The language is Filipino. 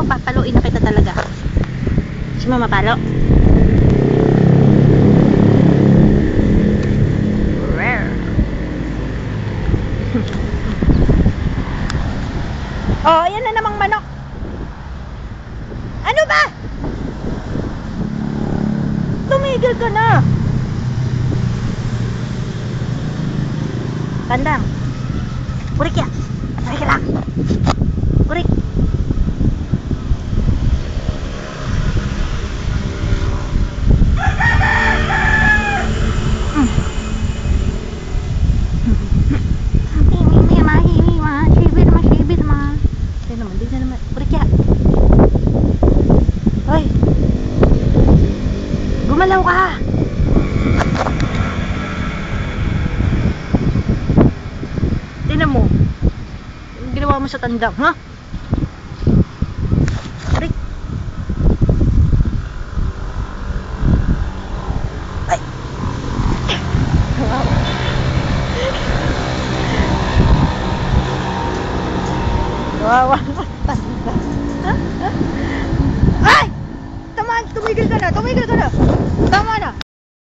to, papaluin na kita talaga. Si mama palo. Oh, ayan na namang manok. Ano ba? Tumigil ka na. Pandang. Kurik ya. Ay ka lang. Kurik. Gumalaw ka. Tingnan mo. Ginawa mo sa tandang, ha? Aray. Ay. Wow. Ay! Tumigil ka na, tumigil ka na. Tama na.